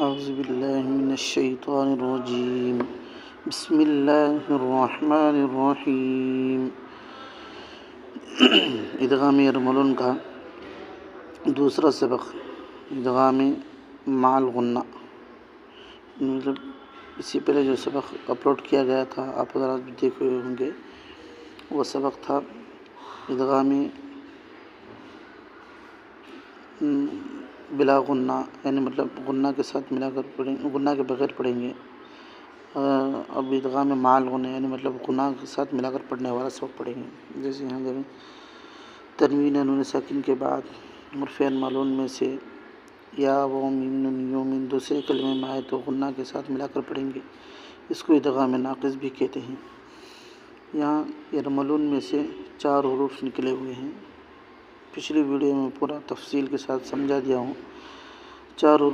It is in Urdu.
اعوذ باللہ من الشیطان الرجیم بسم اللہ الرحمن الرحیم۔ ادغام یرملون کا دوسرا سبق ادغام مع الغنہ، مطلب اس سے پہلے جو سبق اپلوڈ کیا گیا تھا آپ حضرات بھی دیکھے ہوئے ہوں گے، وہ سبق تھا ادغام بلا غنہ، یعنی مطلب غنہ کے ساتھ ملا کر پڑھیں، غنہ کے بغیر پڑھیں گے۔ اب ادغام مع الغنہ یعنی مطلب غنہ کے ساتھ ملا کر پڑھنے والا سبق پڑھیں گے۔ جیسے یہاں دیکھیں تنوین نون ساکن کے بعد فعل معلوم میں سے یا و میم نون یومن دوسرے کلمے میں آئے تو غنہ کے ساتھ ملا کر پڑھیں گے، اس کو ادغام ناقص بھی کہتے ہیں۔ یہاں یرملون میں سے 4 حروف نکلے ہوئے ہیں، پچھلی ویڈیو میں پورا تفصیل کے ساتھ سمجھا دیا ہوں۔ 4